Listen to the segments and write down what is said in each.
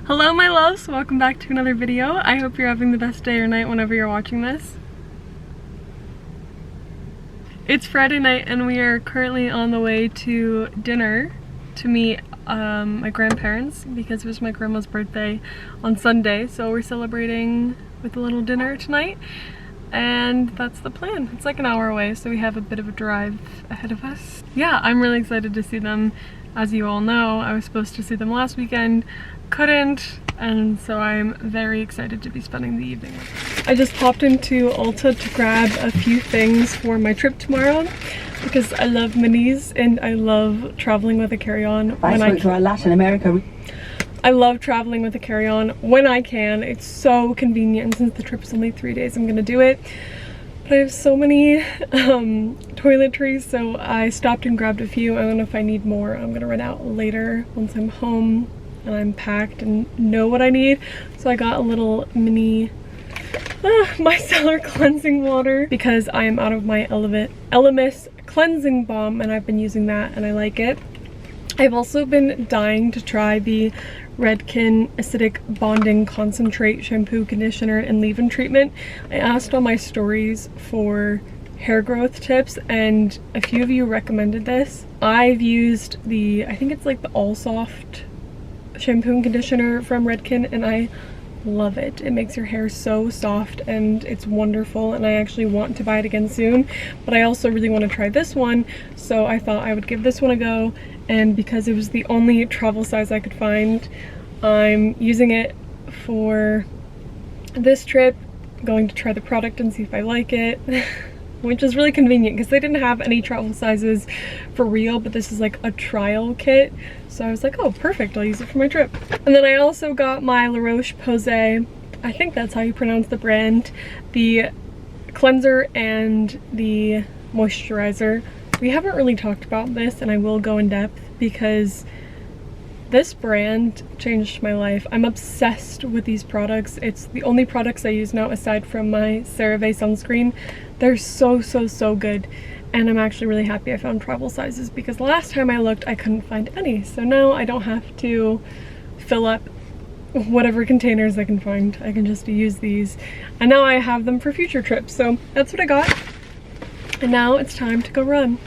Hello my loves, welcome back to another video. I hope you're having the best day or night whenever you're watching this. It's Friday night and we are currently on the way to dinner to meet my grandparents because it was my grandma's birthday on Sunday, so we're celebrating with a little dinner tonight and that's the plan. It's like an hour away, so we have a bit of a drive ahead of us. Yeah, I'm really excited to see them. As you all know, I was supposed to see them last weekend, couldn't, and so I'm very excited to be spending the evening with them. I just popped into Ulta to grab a few things for my trip tomorrow because I love minis and I love traveling with a carry-on when I can. Latin America. I love traveling with a carry-on when I can. It's so convenient, and since the trip is only 3 days, I'm gonna do it. But I have so many toiletries, so I stopped and grabbed a few. I don't know if I need more. I'm gonna run out later once I'm home and I'm packed and know what I need. So I got a little mini micellar cleansing water because I am out of my Elemis cleansing balm and I've been using that and I like it. I've also been dying to try the Redken Acidic Bonding Concentrate Shampoo, Conditioner, and Leave-In Treatment. I asked on my stories for hair growth tips and a few of you recommended this. I've used the, I think it's like the All Soft shampoo and conditioner from Redken and I love it. It makes your hair so soft and it's wonderful, and I actually want to buy it again soon, but I also really want to try this one, so I thought I would give this one a go. And because it was the only travel size I could find, I'm using it for this trip, going to try the product and see if I like it, which is really convenient because they didn't have any travel sizes for real, but this is like a trial kit. So I was like, oh, perfect, I'll use it for my trip. And then I also got my La Roche-Posay, I think that's how you pronounce the brand, the cleanser and the moisturizer. We haven't really talked about this and I will go in depth because this brand changed my life. I'm obsessed with these products. It's the only products I use now aside from my CeraVe sunscreen. They're so good, and I'm actually really happy I found travel sizes because last time I looked I couldn't find any. So now I don't have to fill up whatever containers I can find. I can just use these, and now I have them for future trips. So that's what I got. And now it's time to go run.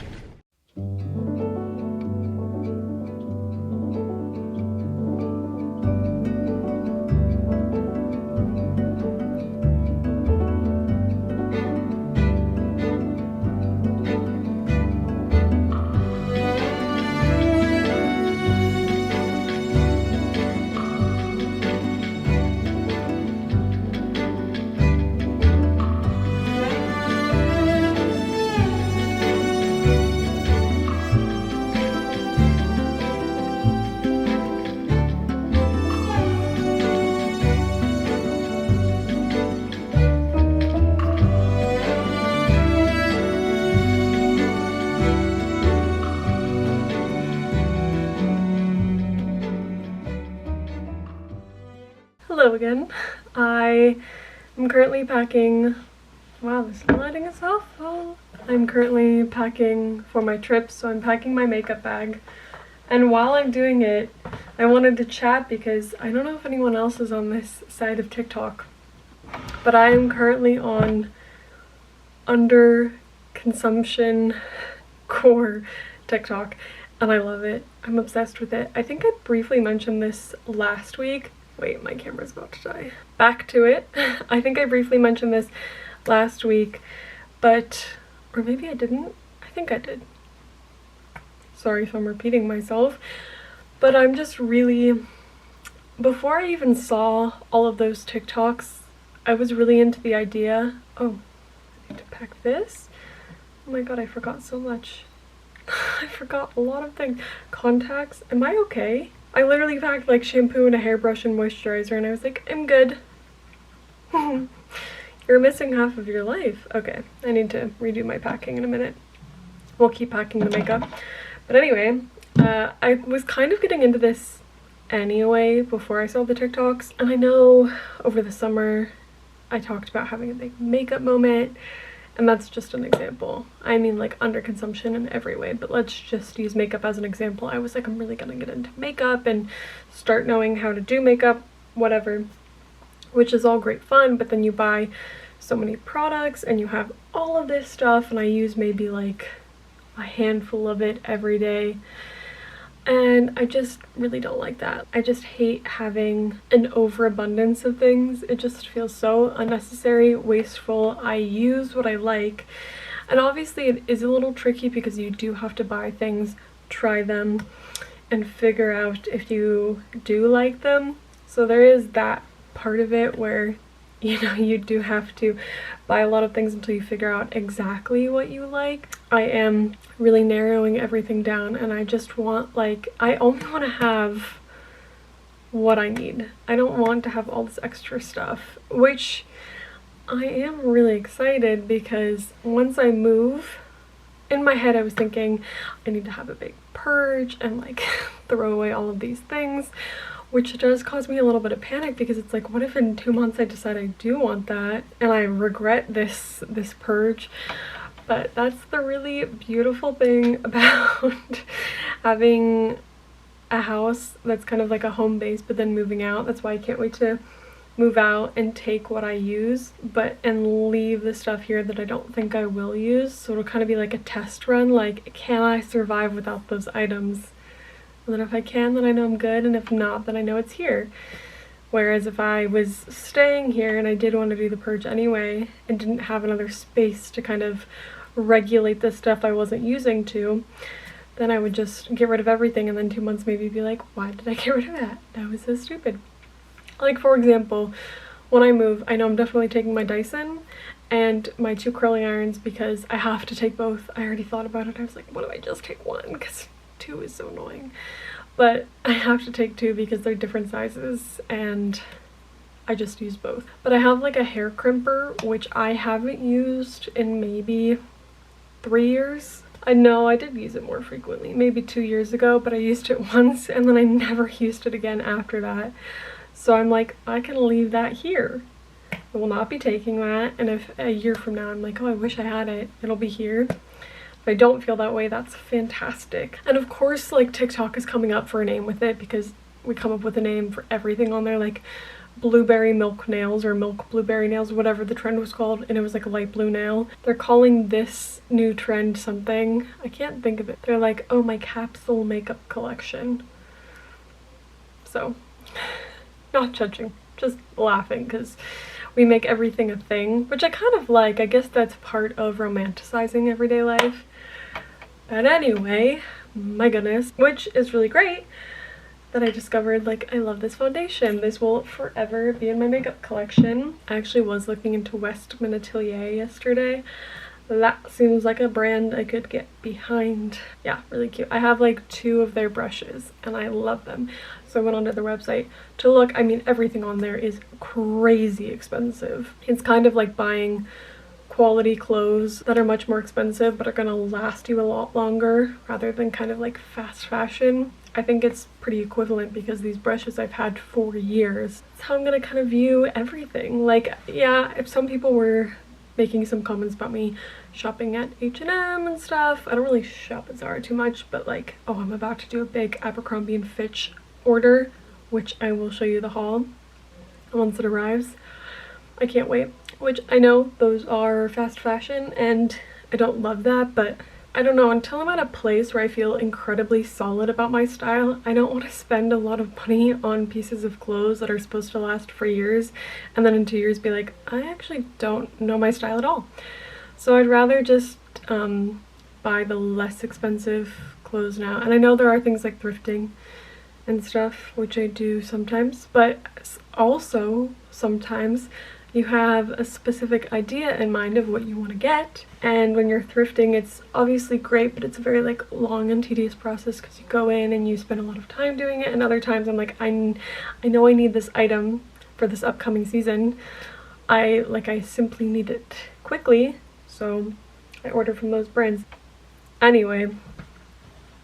Hello again. I am currently packing. Wow, this lighting is awful. I'm currently packing for my trip, so I'm packing my makeup bag. And while I'm doing it, I wanted to chat because I don't know if anyone else is on this side of TikTok, but I am currently on under consumption core TikTok and I love it. I'm obsessed with it. I think I briefly mentioned this last week. Wait, my camera's about to die. Back to it. I think I briefly mentioned this last week, but, or maybe I didn't. I think I did. Sorry if I'm repeating myself, but I'm just really, before I even saw all of those TikToks, I was really into the idea. Oh, I need to pack this. Oh my god, I forgot so much. I forgot a lot of things. Contacts. Am I okay? I literally packed like shampoo and a hairbrush and moisturizer and I was like, I'm good. You're missing half of your life. Okay, I need to redo my packing in a minute. We'll keep packing the makeup. But anyway, I was kind of getting into this anyway before I saw the TikToks. And I know over the summer I talked about having a big makeup moment. And that's just an example. I mean, like, underconsumption in every way, but let's just use makeup as an example. I was like, I'm really gonna get into makeup and start knowing how to do makeup. whatever, which is all great fun, but then you buy so many products and you have all of this stuff, and I use maybe like a handful of it every day. And I just really don't like that. I just hate having an overabundance of things. It just feels so unnecessary, wasteful. I use what I like. And obviously it is a little tricky because you do have to buy things, try them, and figure out if you do like them. So there is that part of it where, you know, you do have to buy a lot of things until you figure out exactly what you like. I am really narrowing everything down, and I just want, like, I only want to have what I need. I don't want to have all this extra stuff, which I am really excited because once I move, in my head I was thinking I need to have a big purge and like throw away all of these things, which does cause me a little bit of panic because it's like, what if in 2 months I decide I do want that and I regret this purge? But that's the really beautiful thing about having a house that's kind of like a home base but then moving out. That's why I can't wait to move out and take what I use and leave the stuff here that I don't think I will use. So it'll kind of be like a test run, like, can I survive without those items? And then if I can, then I know I'm good, and if not, then I know it's here. Whereas if I was staying here and I did want to do the purge anyway and didn't have another space to kind of regulate the stuff I wasn't using to, then I would just get rid of everything and then 2 months maybe be like, why did I get rid of that? That was so stupid. Like, for example, when I move, I know I'm definitely taking my Dyson and my 2 curling irons because I have to take both. I already thought about it. I was like, what if I just take one? Because 2 is so annoying. But I have to take 2 because they're different sizes and I just use both. But I have like a hair crimper, which I haven't used in maybe 3 years. I know I did use it more frequently, maybe 2 years ago, but I used it once and then I never used it again after that. So I'm like, I can leave that here. I will not be taking that, and if a year from now I'm like, oh, I wish I had it, it'll be here. If I don't feel that way, that's fantastic. And of course, like, TikTok is coming up for a name with it because we come up with a name for everything on there, like blueberry milk nails or milk blueberry nails, whatever the trend was called, and it was like a light blue nail. They're calling this new trend something. I can't think of it. They're like, oh, my capsule makeup collection. So, not judging, just laughing because we make everything a thing, which I kind of like. I guess that's part of romanticizing everyday life. But anyway, my goodness, which is really great that I discovered, like, I love this foundation. This will forever be in my makeup collection. I actually was looking into Westman Atelier yesterday. That seems like a brand I could get behind. Yeah, really cute. I have like 2 of their brushes and I love them. So I went onto their website to look. I mean, everything on there is crazy expensive. It's kind of like buying quality clothes that are much more expensive but are gonna last you a lot longer rather than kind of like fast fashion. I think it's pretty equivalent because these brushes I've had for years. That's how I'm gonna kind of view everything. Like, yeah, if some people were making some comments about me shopping at H&M and stuff. I don't really shop at Zara too much, but like, oh, I'm about to do a big Abercrombie & Fitch order, which I will show you the haul once it arrives. I can't wait. Which I know those are fast fashion and I don't love that, but I don't know, until I'm at a place where I feel incredibly solid about my style, I don't want to spend a lot of money on pieces of clothes that are supposed to last for years and then in 2 years be like, I actually don't know my style at all. So I'd rather just buy the less expensive clothes now. And I know there are things like thrifting and stuff, which I do sometimes, but also sometimes you have a specific idea in mind of what you want to get, and when you're thrifting it's obviously great, but it's a very like long and tedious process because you go in and you spend a lot of time doing it, and other times I'm like, I know I need this item for this upcoming season. I simply need it quickly, so I order from those brands. Anyway,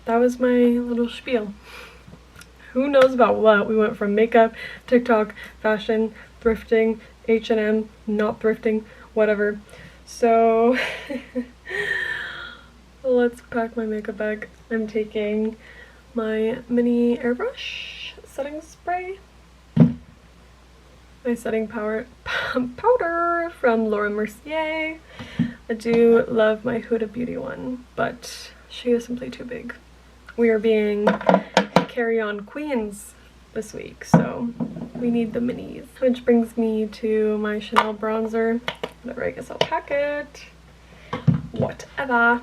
that was my little spiel. Who knows about what? We went from makeup, TikTok, fashion, thrifting, H&M, not thrifting, whatever. So let's pack my makeup bag. I'm taking my mini airbrush setting spray my setting powder from Laura Mercier. I do love my Huda Beauty one, but she is simply too big. We are being carry-on queens this week, so we need the minis. Which brings me to my Chanel bronzer. Whatever, I guess I'll pack it. Whatever.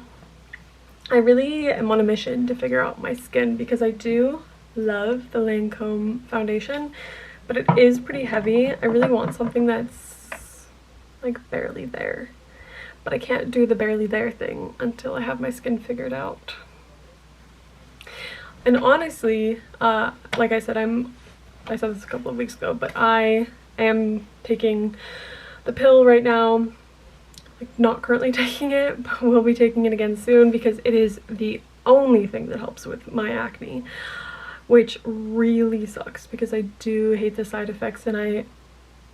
I really am on a mission to figure out my skin because I do love the Lancome foundation, but it is pretty heavy. I really want something that's like barely there, but I can't do the barely there thing until I have my skin figured out. And honestly, like I said, I said this a couple of weeks ago, but I am taking the pill right now. Like, not currently taking it, but we'll be taking it again soon because it is the only thing that helps with my acne, which really sucks because I do hate the side effects and I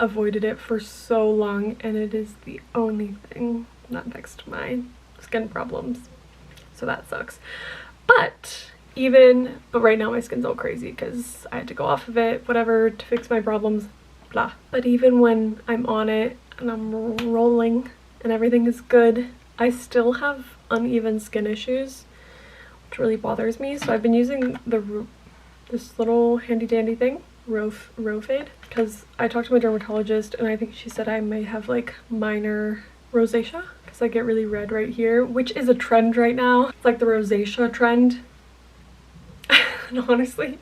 avoided it for so long, and it is the only thing that fixed my skin problems, so that sucks. But right now my skin's all crazy because I had to go off of it, whatever, to fix my problems, blah. But even when I'm on it and I'm rolling and everything is good, I still have uneven skin issues, which really bothers me. So I've been using this little handy dandy thing, Rofade, because I talked to my dermatologist and I think she said I may have like minor rosacea because I get really red right here, which is a trend right now. It's like the rosacea trend. And honestly,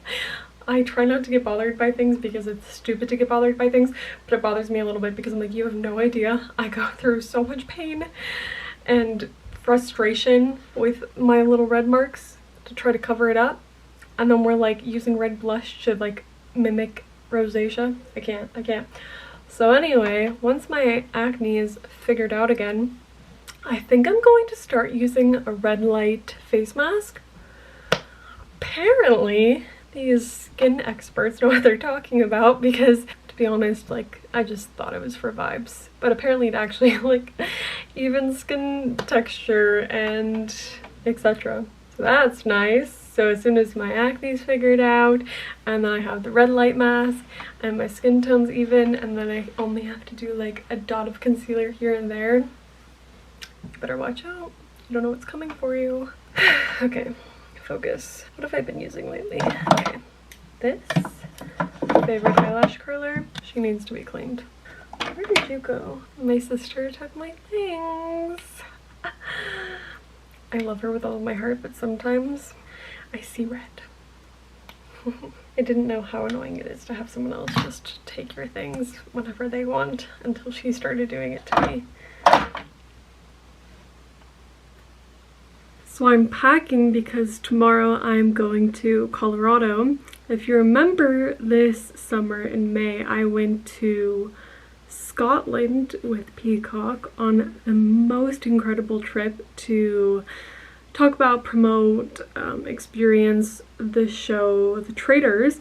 I try not to get bothered by things because it's stupid to get bothered by things, but it bothers me a little bit because I'm like, you have no idea. I go through so much pain and frustration with my little red marks to try to cover it up, and then we're like using red blush to like mimic rosacea. I can't. So anyway, once my acne is figured out again, I think I'm going to start using a red light face mask. Apparently these skin experts know what they're talking about, because to be honest, like, I just thought it was for vibes, but apparently it actually like even skin texture and etc. So that's nice. So as soon as my acne's figured out and then I have the red light mask and my skin tone's even, and then I only have to do like a dot of concealer here and there, you better watch out. You don't know what's coming for you. Okay, focus. What have I been using lately? Okay, this favorite eyelash curler. She needs to be cleaned. Where did you go? My sister took my things. I love her with all of my heart, but sometimes I see red. I didn't know how annoying it is to have someone else just take your things whenever they want until she started doing it to me. So I'm packing because tomorrow I'm going to Colorado. If you remember, this summer in May I went to Scotland with Peacock on the most incredible trip to talk about, promote, experience the show The Traitors,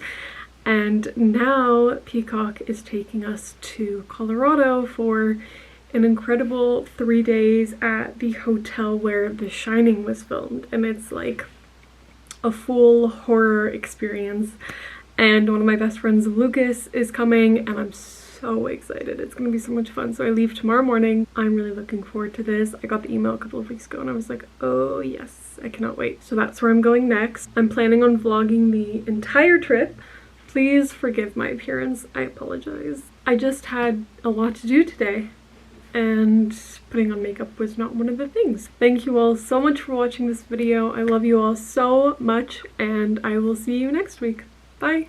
and now Peacock is taking us to Colorado for an incredible 3 days at the hotel where The Shining was filmed, and it's like a full horror experience. And one of my best friends, Lucas, is coming, and I'm so excited. It's gonna be so much fun. So I leave tomorrow morning. I'm really looking forward to this. I got the email a couple of weeks ago and I was like, oh yes, I cannot wait. So that's where I'm going next. I'm planning on vlogging the entire trip. Please forgive my appearance. I apologize. I just had a lot to do today, and putting on makeup was not one of the things. Thank you all so much for watching this video. I love you all so much, and I will see you next week. Bye!